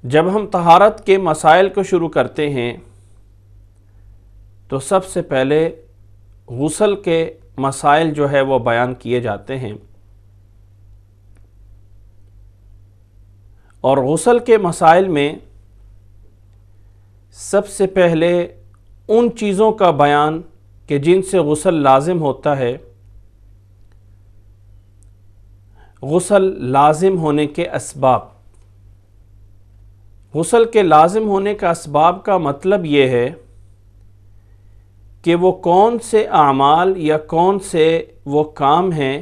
جب ہم طہارت کے مسائل کو شروع کرتے ہیں تو سب سے پہلے غسل کے مسائل جو ہے وہ بیان کیے جاتے ہیں، اور غسل کے مسائل میں سب سے پہلے ان چیزوں کا بیان کہ جن سے غسل لازم ہوتا ہے، غسل لازم ہونے کے اسباب۔ غسل کے لازم ہونے کا اسباب کا مطلب یہ ہے کہ وہ کون سے اعمال یا کون سے وہ کام ہیں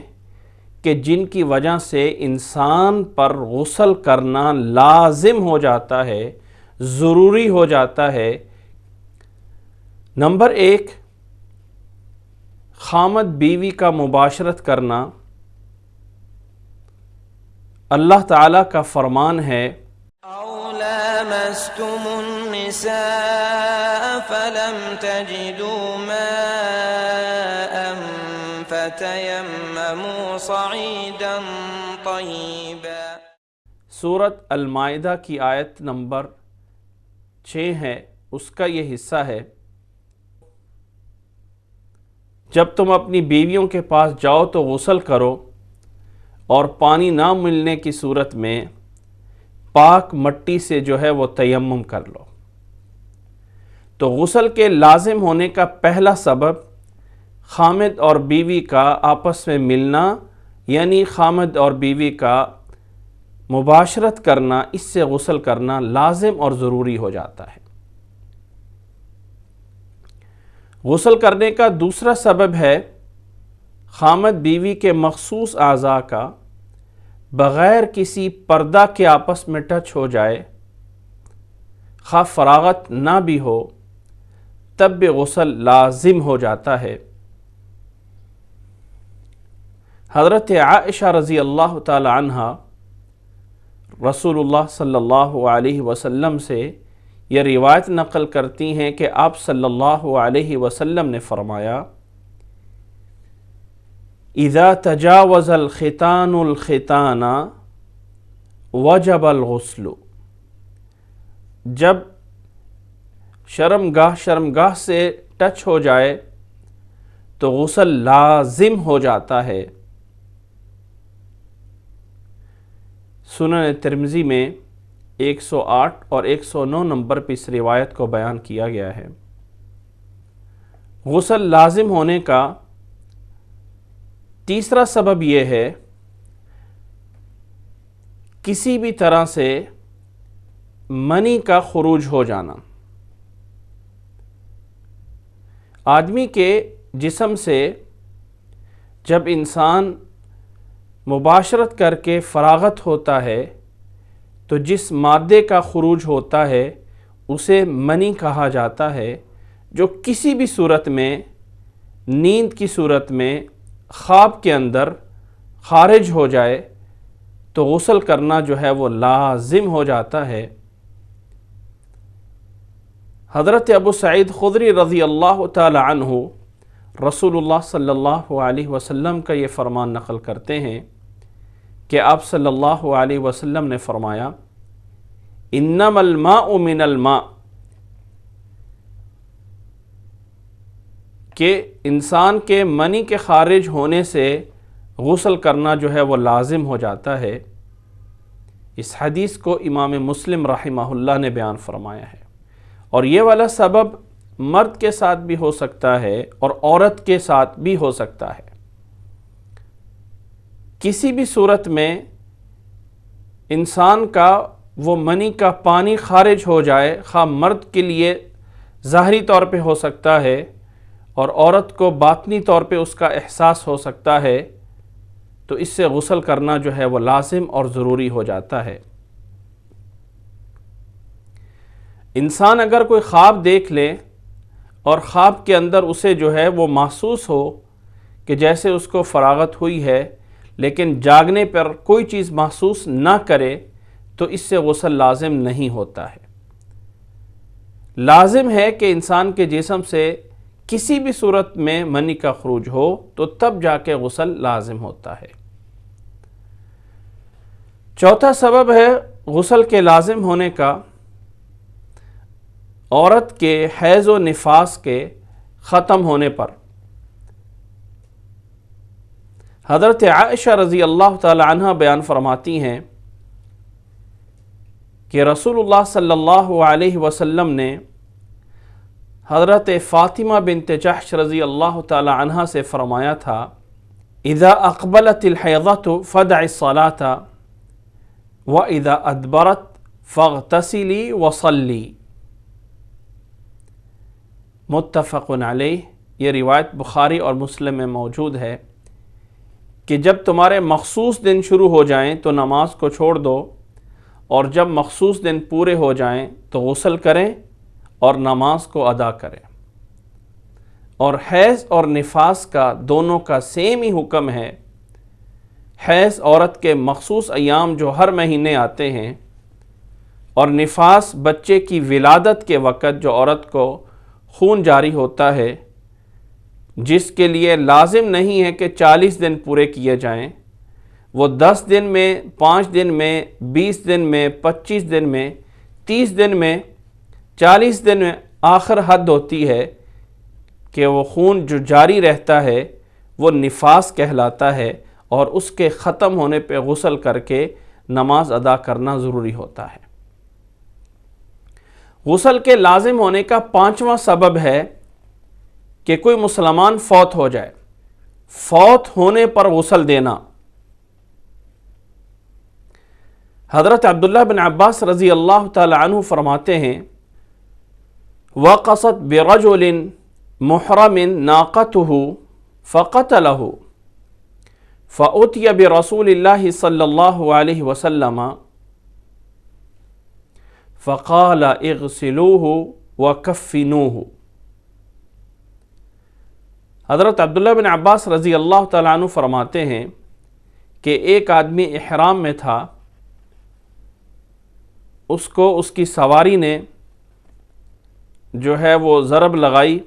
کہ جن کی وجہ سے انسان پر غسل کرنا لازم ہو جاتا ہے، ضروری ہو جاتا ہے۔ نمبر 1، خامد بیوی کا مباشرت کرنا۔ اللہ تعالیٰ کا فرمان ہے، أَوْ لَامَسْتُمُ النِّسَاءَ فَلَمْ تَجِدُوا مَاءً فَتَيَمَّمُوا صَعِيدًا طَيِّبًا۔ سورۃ المائدہ کی آیت نمبر 6 ہے، اس کا یہ حصہ ہے، جب تم اپنی بیویوں کے پاس جاؤ تو غسل کرو، اور پانی نہ ملنے کی صورت میں پاک مٹی سے جو ہے وہ تیمم کر لو۔ تو غسل کے لازم ہونے کا پہلا سبب خامد اور بیوی کا آپس میں ملنا، یعنی خامد اور بیوی کا مباشرت کرنا، اس سے غسل کرنا لازم اور ضروری ہو جاتا ہے۔ غسل کرنے کا دوسرا سبب ہے خامد بیوی کے مخصوص اعضاء کا بغیر کسی پردہ کے آپس میں ٹچ ہو جائے، خواہ فراغت نہ بھی ہو، تب بھی غسل لازم ہو جاتا ہے۔ حضرت عائشہ رضی اللہ تعالی عنہ رسول اللہ صلی اللہ علیہ وسلم سے یہ روایت نقل کرتی ہیں کہ آپ صلی اللہ علیہ وسلم نے فرمایا، اذا تجاوز الختان الختان وجب الغسل۔ جب شرمگاہ سے ٹچ ہو جائے تو غسل لازم ہو جاتا ہے۔ سنن ترمذی میں 108 اور 109 نمبر پہ اس روایت کو بیان کیا گیا ہے۔ غسل لازم ہونے کا تیسرا سبب یہ ہے کسی بھی طرح سے منی کا خروج ہو جانا۔ آدمی کے جسم سے جب انسان مباشرت کر کے فراغت ہوتا ہے تو جس مادے کا خروج ہوتا ہے اسے منی کہا جاتا ہے، جو کسی بھی صورت میں، نیند کی صورت میں، خواب کے اندر خارج ہو جائے تو غسل کرنا جو ہے وہ لازم ہو جاتا ہے۔ حضرت ابو سعید خدری رضی اللہ تعالی عنہ رسول اللہ صلی اللہ علیہ وسلم کا یہ فرمان نقل کرتے ہیں کہ آپ صلی اللہ علیہ وسلم نے فرمایا، انما الماء من الماء، کہ انسان کے منی کے خارج ہونے سے غسل کرنا جو ہے وہ لازم ہو جاتا ہے۔ اس حدیث کو امام مسلم رحمہ اللہ نے بیان فرمایا ہے، اور یہ والا سبب مرد کے ساتھ بھی ہو سکتا ہے اور عورت کے ساتھ بھی ہو سکتا ہے۔ کسی بھی صورت میں انسان کا وہ منی کا پانی خارج ہو جائے، خواہ مرد کے لیے ظاہری طور پہ ہو سکتا ہے اور عورت کو باطنی طور پہ اس کا احساس ہو سکتا ہے، تو اس سے غسل کرنا جو ہے وہ لازم اور ضروری ہو جاتا ہے۔ انسان اگر کوئی خواب دیکھ لے اور خواب کے اندر اسے جو ہے وہ محسوس ہو کہ جیسے اس کو فراغت ہوئی ہے، لیکن جاگنے پر کوئی چیز محسوس نہ کرے، تو اس سے غسل لازم نہیں ہوتا ہے۔ لازم ہے کہ انسان کے جسم سے کسی بھی صورت میں منی کا خروج ہو تو تب جا کے غسل لازم ہوتا ہے۔ چوتھا سبب ہے غسل کے لازم ہونے کا عورت کے حیض و نفاس کے ختم ہونے پر حضرت عائشہ رضی اللہ تعالی عنہ بیان فرماتی ہیں کہ رسول اللہ صلی اللہ علیہ وسلم نے حضرت فاطمہ بنت جحش رضی اللہ تعالی عنہ سے فرمایا تھا اذا اقبلت الحیضۃ فدع الصلاۃ واذا ادبرت فاغتسلی وصلی، متفق علیہ۔ یہ روایت بخاری اور مسلم میں موجود ہے کہ جب تمہارے مخصوص دن شروع ہو جائیں تو نماز کو چھوڑ دو، اور جب مخصوص دن پورے ہو جائیں تو غسل کریں اور نماز کو ادا کریں۔ اور حیض اور نفاس کا دونوں کا سیم ہی حکم ہے۔ حیض عورت کے مخصوص ایام جو ہر مہینے آتے ہیں، اور نفاس بچے کی ولادت کے وقت جو عورت کو خون جاری ہوتا ہے، جس کے لیے لازم نہیں ہے کہ 40 دن پورے کیے جائیں، وہ 10 دن میں، 5 دن میں، 20 دن میں، 25 دن میں، 30 دن میں، 40 دن میں آخر حد ہوتی ہے کہ وہ خون جو جاری رہتا ہے وہ نفاس کہلاتا ہے، اور اس کے ختم ہونے پہ غسل کر کے نماز ادا کرنا ضروری ہوتا ہے۔ غسل کے لازم ہونے کا 5واں سبب ہے کہ کوئی مسلمان فوت ہو جائے، فوت ہونے پر غسل دینا۔ حضرت عبداللہ بن عباس رضی اللہ تعالی عنہ فرماتے ہیں وَقَصَتْ بِرَجُلٍ مُحْرَمٍ نَاقَتُهُ فَقَتَلَهُ فَأُتِيَ بِرَسُولِ اللَّهِ صلی اللہ علیہ وسلم فَقَالَ اغْسِلُوهُ وَكَفِّنُوهُ۔ حضرت عبداللہ بن عباس رضی اللہ تعالیٰ عنہ فرماتے ہیں کہ ایک آدمی احرام میں تھا، اس کو اس کی سواری نے جو ہے وہ ضرب لگائی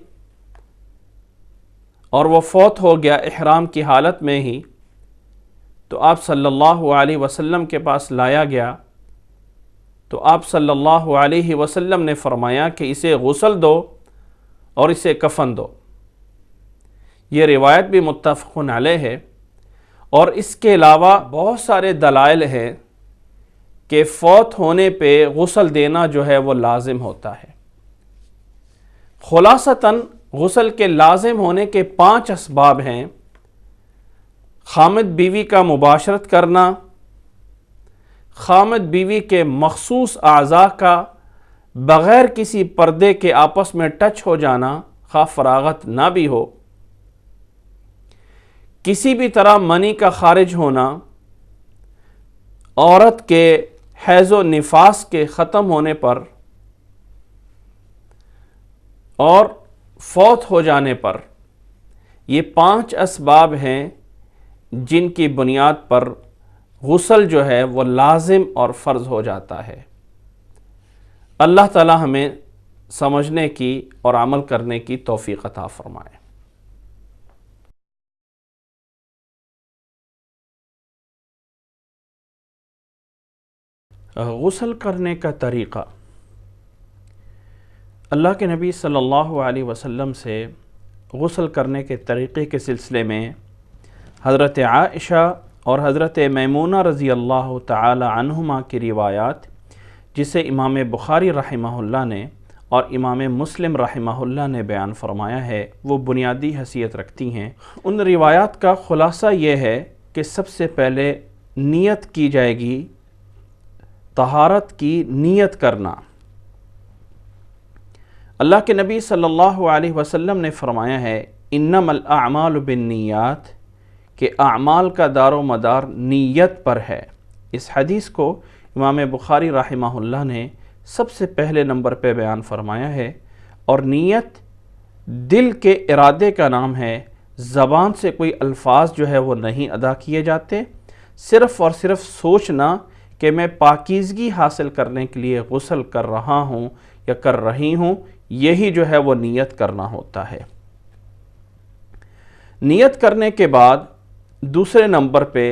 اور وہ فوت ہو گیا احرام کی حالت میں ہی، تو آپ صلی اللہ علیہ وسلم کے پاس لایا گیا، تو آپ صلی اللہ علیہ وسلم نے فرمایا کہ اسے غسل دو اور اسے کفن دو۔ یہ روایت بھی متفق علیہ ہے، اور اس کے علاوہ بہت سارے دلائل ہیں کہ فوت ہونے پہ غسل دینا جو ہے وہ لازم ہوتا ہے۔ خلاصتاً غسل کے لازم ہونے کے 5 اسباب ہیں: خامد بیوی کا مباشرت کرنا، خامد بیوی کے مخصوص اعضاء کا بغیر کسی پردے کے آپس میں ٹچ ہو جانا، خواہ فراغت نہ بھی ہو، کسی بھی طرح منی کا خارج ہونا، عورت کے حیض و نفاس کے ختم ہونے پر اور فوت ہو جانے پر، یہ 5 اسباب ہیں جن کی بنیاد پر غسل جو ہے وہ لازم اور فرض ہو جاتا ہے۔ اللہ تعالی ہمیں سمجھنے کی اور عمل کرنے کی توفیق عطا فرمائے۔ غسل کرنے کا طریقہ، اللہ کے نبی صلی اللہ علیہ وسلم سے غسل کرنے کے طریقے کے سلسلے میں حضرت عائشہ اور حضرت میمونہ رضی اللہ تعالی عنہما کی روایات، جسے امام بخاری رحمہ اللہ نے اور امام مسلم رحمہ اللہ نے بیان فرمایا ہے، وہ بنیادی حیثیت رکھتی ہیں۔ ان روایات کا خلاصہ یہ ہے کہ سب سے پہلے نیت کی جائے گی، طہارت کی نیت کرنا۔ اللہ کے نبی صلی اللہ علیہ وسلم نے فرمایا ہے انما الاعمال بالنیات، کہ اعمال کا دار و مدار نیت پر ہے۔ اس حدیث کو امام بخاری رحمہ اللہ نے سب سے پہلے نمبر پہ بیان فرمایا ہے، اور نیت دل کے ارادے کا نام ہے۔ زبان سے کوئی الفاظ جو ہے وہ نہیں ادا کیے جاتے، صرف اور صرف سوچنا کہ میں پاکیزگی حاصل کرنے کے لیے غسل کر رہا ہوں یا کر رہی ہوں، یہی جو ہے وہ نیت کرنا ہوتا ہے۔ نیت کرنے کے بعد دوسرے نمبر پہ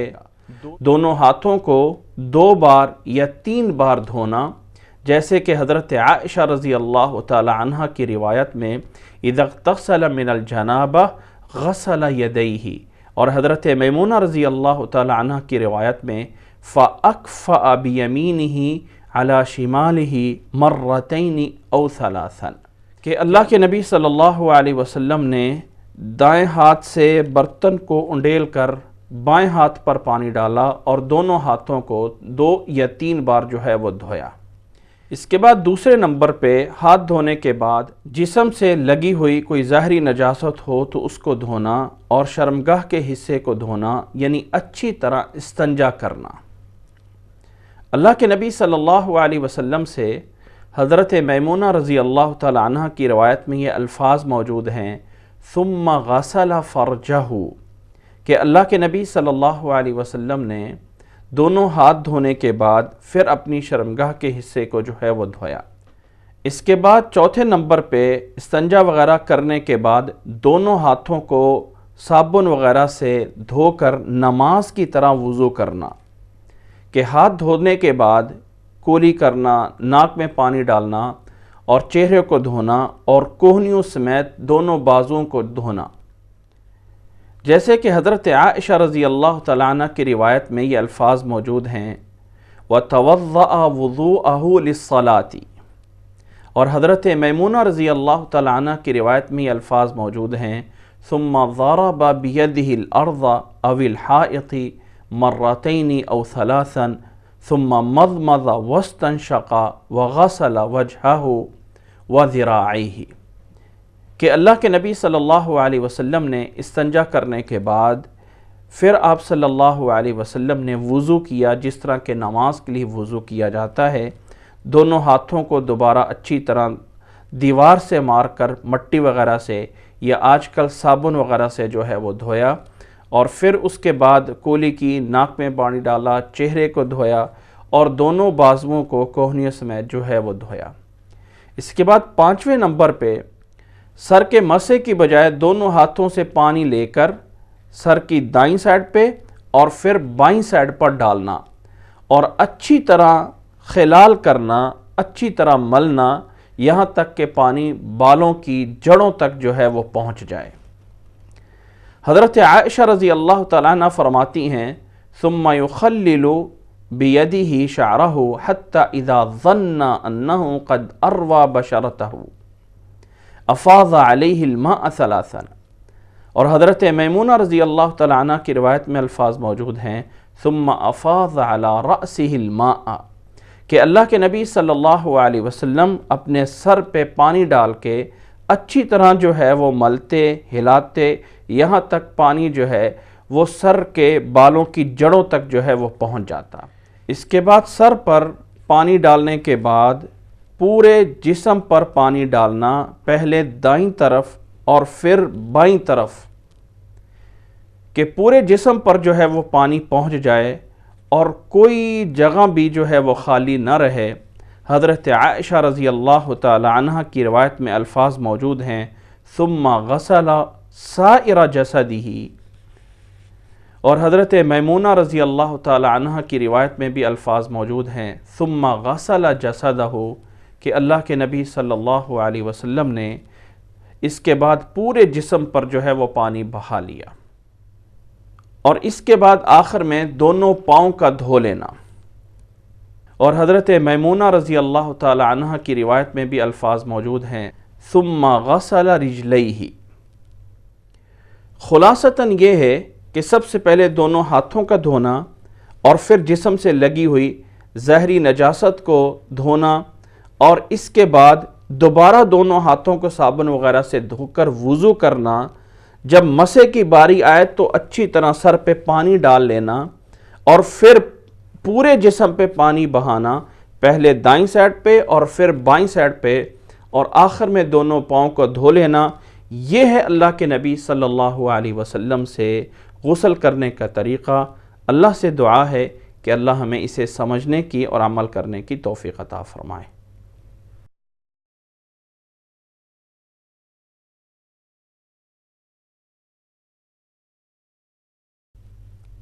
دونوں ہاتھوں کو 2 بار یا 3 بار دھونا، جیسے کہ حضرت عائشہ رضی اللہ تعالی عنہ کی روایت میں اذا اغتسل من الجنابہ غسل یدیہ، اور حضرت میمونہ رضی اللہ تعالی عنہ کی روایت میں فَأَكْفَأَ بِيَمِينِهِ عَلَى شِمَالِهِ مَرَّتَيْنِ أَوْ ثَلَاثًا، کہ اللہ کے نبی صلی اللہ علیہ وسلم نے دائیں ہاتھ سے برتن کو انڈیل کر بائیں ہاتھ پر پانی ڈالا اور دونوں ہاتھوں کو 2 یا 3 بار جو ہے وہ دھویا۔ اس کے بعد دوسرے نمبر پہ ہاتھ دھونے کے بعد جسم سے لگی ہوئی کوئی ظاہری نجاست ہو تو اس کو دھونا، اور شرمگاہ کے حصے کو دھونا، یعنی اچھی طرح استنجا کرنا۔ اللہ کے نبی صلی اللہ علیہ وسلم سے حضرت میمونہ رضی اللہ تعالی عنہ کی روایت میں یہ الفاظ موجود ہیں ثم غسل فرجہ، کہ اللہ کے نبی صلی اللہ علیہ وسلم نے دونوں ہاتھ دھونے کے بعد پھر اپنی شرمگاہ کے حصے کو جو ہے وہ دھویا۔ اس کے بعد چوتھے نمبر پہ استنجا وغیرہ کرنے کے بعد دونوں ہاتھوں کو صابن وغیرہ سے دھو کر نماز کی طرح وضو کرنا، کہ ہاتھ دھونے کے بعد کولی کرنا، ناک میں پانی ڈالنا اور چہرے کو دھونا اور کوہنیوں سمیت دونوں بازوؤں کو دھونا، جیسے کہ حضرت عائشہ رضی اللہ تعالیٰ عنہ کی روایت میں یہ الفاظ موجود ہیں وَتَوَضَّأَ وُضُوءَهُ لِلصَّلَاةِ، اور حضرت میمونہ رضی اللہ تعالیٰ عنہ کی روایت میں یہ الفاظ موجود ہیں ثُمَّ ضَرَبَ بِيَدِهِ الْأَرْضَ أَوِ الْحَائِطِ مَرَّتَيْنِ أَوْ ثَلَاثًا ثُمَّ مَضْمَضَ وَاسْتَنشَقَ وَغَسَلَ وَجْهَهُ وَذِرَاعَيْهِ، کہ اللہ کے نبی صلی اللہ علیہ وسلم نے استنجا کرنے کے بعد پھر آپ صلی اللہ علیہ وسلم نے وضو کیا، جس طرح کہ نماز کے لیے وضو کیا جاتا ہے۔ دونوں ہاتھوں کو دوبارہ اچھی طرح دیوار سے مار کر مٹی وغیرہ سے یا آج کل صابن وغیرہ سے جو ہے وہ دھویا، اور پھر اس کے بعد کولی کی، ناک میں پانی ڈالا، چہرے کو دھویا اور دونوں بازوؤں کو کوہنیوں سمیت جو ہے وہ دھویا۔ اس کے بعد 5ویں نمبر پہ سر کے مسح کی بجائے دونوں ہاتھوں سے پانی لے کر سر کی دائیں سائڈ پہ اور پھر بائیں سائڈ پر ڈالنا اور اچھی طرح خلال کرنا، اچھی طرح ملنا، یہاں تک کہ پانی بالوں کی جڑوں تک جو ہے وہ پہنچ جائے۔ حضرت عائشہ رضی اللہ تعالیٰ عنہ فرماتی ہیں ثم يخلل بيده شعره حتى اذا ظن انه قد اروى بشرته افاض علیہ الماء ثلاثا، اور حضرت میمونہ رضی اللہ تعالیٰ عنہ کی روایت میں الفاظ موجود ہیں ثم افاض علی رأسہ الماء، کہ اللہ کے نبی صلی اللہ علیہ وسلم اپنے سر پہ پانی ڈال کے اچھی طرح جو ہے وہ ملتے ہلاتے، یہاں تک پانی جو ہے وہ سر کے بالوں کی جڑوں تک جو ہے وہ پہنچ جاتا۔ اس کے بعد سر پر پانی ڈالنے کے بعد پورے جسم پر پانی ڈالنا، پہلے دائیں طرف اور پھر بائیں طرف، کہ پورے جسم پر جو ہے وہ پانی پہنچ جائے اور کوئی جگہ بھی جو ہے وہ خالی نہ رہے۔ حضرت عائشہ رضی اللہ تعالی عنہ کی روایت میں الفاظ موجود ہیں ثم غسل سائر جسدہ، اور حضرت میمونہ رضی اللہ تعالی عنہ کی روایت میں بھی الفاظ موجود ہیں ثم غسل جسدہ، کہ اللہ کے نبی صلی اللہ علیہ وسلم نے اس کے بعد پورے جسم پر جو ہے وہ پانی بہا لیا، اور اس کے بعد آخر میں دونوں پاؤں کا دھو لینا۔ اور حضرت میمونہ رضی اللہ تعالی عنہ کی روایت میں بھی الفاظ موجود ہیں ثم غسل رجلیہ۔ خلاصتاً یہ ہے کہ سب سے پہلے دونوں ہاتھوں کا دھونا اور پھر جسم سے لگی ہوئی ظاہری نجاست کو دھونا، اور اس کے بعد دوبارہ دونوں ہاتھوں کو صابن وغیرہ سے دھو کر وضو کرنا، جب مسح کی باری آئے تو اچھی طرح سر پہ پانی ڈال لینا اور پھر پورے جسم پہ پانی بہانا، پہلے دائیں سائڈ پہ اور پھر بائیں سائڈ پہ، اور آخر میں دونوں پاؤں کو دھو لینا۔ یہ ہے اللہ کے نبی صلی اللہ علیہ وسلم سے غسل کرنے کا طریقہ۔ اللہ سے دعا ہے کہ اللہ ہمیں اسے سمجھنے کی اور عمل کرنے کی توفیق عطا فرمائے۔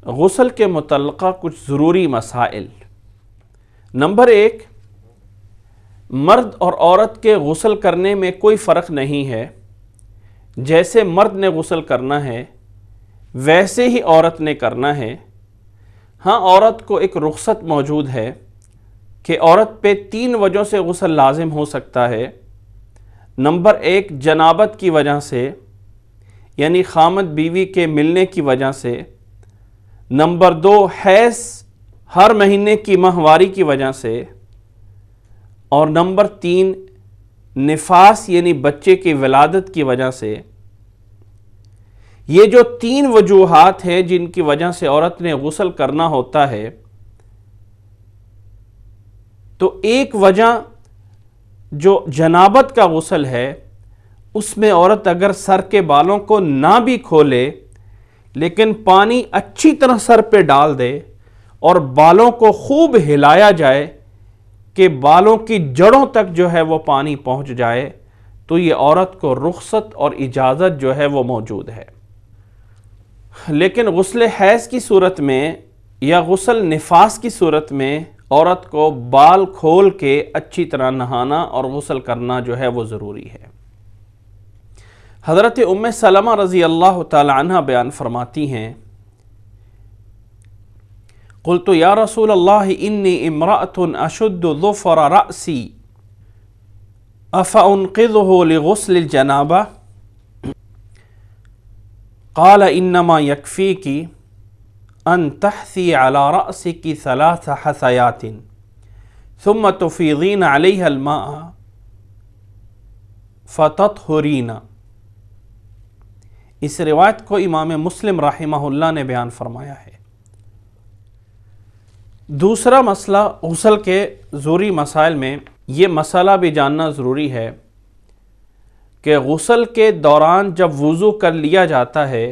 غسل کے متعلقہ کچھ ضروری مسائل۔ نمبر 1، مرد اور عورت کے غسل کرنے میں کوئی فرق نہیں ہے۔ جیسے مرد نے غسل کرنا ہے ویسے ہی عورت نے کرنا ہے۔ ہاں، عورت کو ایک رخصت موجود ہے کہ عورت پہ 3 وجہوں سے غسل لازم ہو سکتا ہے۔ نمبر 1، جنابت کی وجہ سے، یعنی خامد بیوی کے ملنے کی وجہ سے۔ نمبر 2، حیض ہر مہینے کی ماہواری کی وجہ سے۔ اور نمبر 3، نفاس یعنی بچے کی ولادت کی وجہ سے۔ یہ جو 3 وجوہات ہیں جن کی وجہ سے عورت نے غسل کرنا ہوتا ہے، تو ایک وجہ جو جنابت کا غسل ہے اس میں عورت اگر سر کے بالوں کو نہ بھی کھولے لیکن پانی اچھی طرح سر پہ ڈال دے اور بالوں کو خوب ہلایا جائے کہ بالوں کی جڑوں تک جو ہے وہ پانی پہنچ جائے، تو یہ عورت کو رخصت اور اجازت جو ہے وہ موجود ہے۔ لیکن غسل حیض کی صورت میں یا غسل نفاس کی صورت میں عورت کو بال کھول کے اچھی طرح نہانا اور غسل کرنا جو ہے وہ ضروری ہے۔ حضرت ام سلمہ رضی اللہ تعالی عنہ بیان فرماتی ہیں، قلت یا رسول اللہ انی امرأۃ اشد ظفر رأسی افانقذہ لغسل الجنابہ قال انما یکفیک ان تحثی علی رأسک 3 حثیات ثم تفیضین علیہ الماء فتطہرین۔ اس روایت کو امام مسلم رحمہ اللہ نے بیان فرمایا ہے۔ دوسرا مسئلہ غسل کے ضروری مسائل میں یہ مسئلہ بھی جاننا ضروری ہے کہ غسل کے دوران جب وضو کر لیا جاتا ہے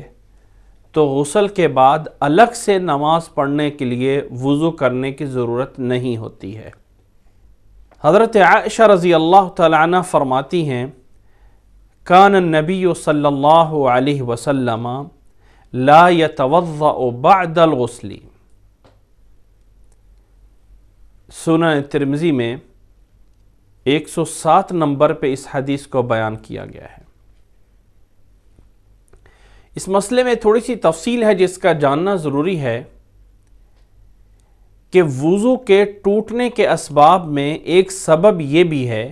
تو غسل کے بعد الگ سے نماز پڑھنے کے لیے وضو کرنے کی ضرورت نہیں ہوتی ہے۔ حضرت عائشہ رضی اللہ تعالی عنہ فرماتی ہیں، کان النبی صلی اللہ علیہ وسلم لا یتوضأ بعد الغسل۔ سنن ترمذی میں 107 نمبر پہ اس حدیث کو بیان کیا گیا ہے۔ اس مسئلے میں تھوڑی سی تفصیل ہے جس کا جاننا ضروری ہے کہ وضو کے ٹوٹنے کے اسباب میں ایک سبب یہ بھی ہے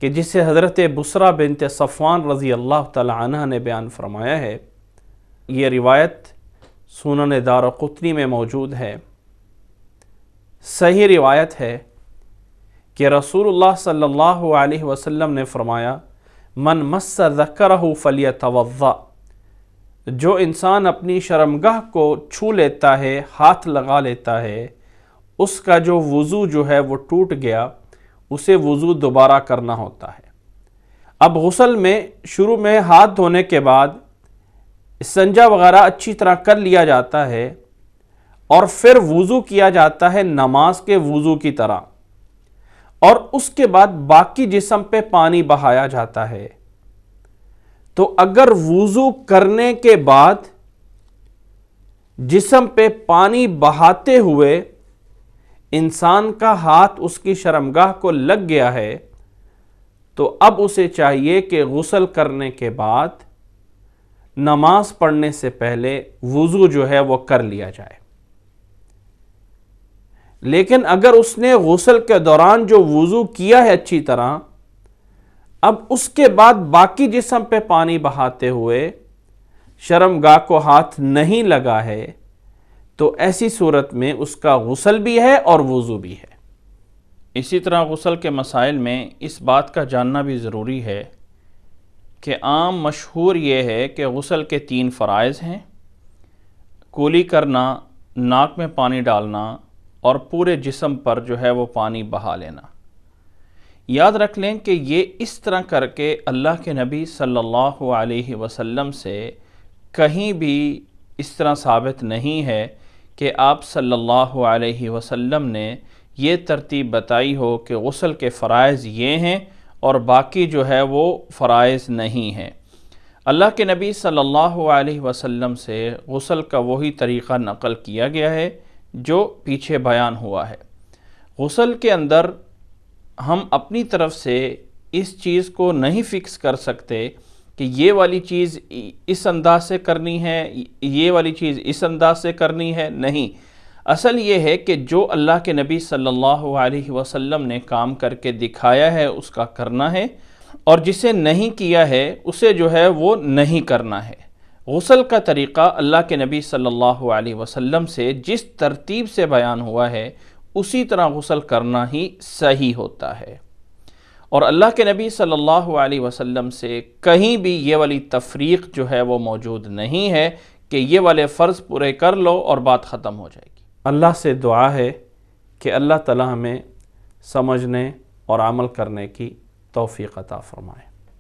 کہ جسے حضرت بصرہ بنت صفوان رضی اللہ تعالی عنہ نے بیان فرمایا ہے۔ یہ روایت سنن دارقطنی میں موجود ہے، صحیح روایت ہے کہ رسول اللہ صلی اللہ علیہ وسلم نے فرمایا، من مس ذکرہ فلیتوضأ، جو انسان اپنی شرمگاہ کو چھو لیتا ہے، ہاتھ لگا لیتا ہے، اس کا جو وضو جو ہے وہ ٹوٹ گیا، اسے وضو دوبارہ کرنا ہوتا ہے۔ اب غسل میں شروع میں ہاتھ دھونے کے بعد استنجا وغیرہ اچھی طرح کر لیا جاتا ہے اور پھر وضو کیا جاتا ہے نماز کے وضو کی طرح، اور اس کے بعد باقی جسم پہ پانی بہایا جاتا ہے۔ تو اگر وضو کرنے کے بعد جسم پہ پانی بہاتے ہوئے انسان کا ہاتھ اس کی شرمگاہ کو لگ گیا ہے تو اب اسے چاہیے کہ غسل کرنے کے بعد نماز پڑھنے سے پہلے وضو جو ہے وہ کر لیا جائے۔ لیکن اگر اس نے غسل کے دوران جو وضو کیا ہے اچھی طرح، اب اس کے بعد باقی جسم پہ پانی بہاتے ہوئے شرمگاہ کو ہاتھ نہیں لگا ہے تو ایسی صورت میں اس کا غسل بھی ہے اور وضو بھی ہے۔ اسی طرح غسل کے مسائل میں اس بات کا جاننا بھی ضروری ہے کہ عام مشہور یہ ہے کہ غسل کے 3 فرائض ہیں، کولی کرنا، ناک میں پانی ڈالنا اور پورے جسم پر جو ہے وہ پانی بہا لینا۔ یاد رکھ لیں کہ یہ اس طرح کر کے اللہ کے نبی صلی اللہ علیہ وسلم سے کہیں بھی اس طرح ثابت نہیں ہے کہ آپ صلی اللہ علیہ وسلم نے یہ ترتیب بتائی ہو کہ غسل کے فرائض یہ ہیں اور باقی جو ہے وہ فرائض نہیں ہیں۔ اللہ کے نبی صلی اللہ علیہ وسلم سے غسل کا وہی طریقہ نقل کیا گیا ہے جو پیچھے بیان ہوا ہے۔ غسل کے اندر ہم اپنی طرف سے اس چیز کو نہیں فکس کر سکتے کہ یہ والی چیز اس انداز سے کرنی ہے، یہ والی چیز اس انداز سے کرنی ہے، نہیں۔ اصل یہ ہے کہ جو اللہ کے نبی صلی اللہ علیہ وسلم نے کام کر کے دکھایا ہے اس کا کرنا ہے، اور جسے نہیں کیا ہے اسے جو ہے وہ نہیں کرنا ہے۔ غسل کا طریقہ اللہ کے نبی صلی اللہ علیہ وسلم سے جس ترتیب سے بیان ہوا ہے اسی طرح غسل کرنا ہی صحیح ہوتا ہے، اور اللہ کے نبی صلی اللہ علیہ وسلم سے کہیں بھی یہ والی تفریق جو ہے وہ موجود نہیں ہے کہ یہ والے فرض پورے کر لو اور بات ختم ہو جائے گی۔ اللہ سے دعا ہے کہ اللہ تعالی ہمیں سمجھنے اور عمل کرنے کی توفیق عطا فرمائے۔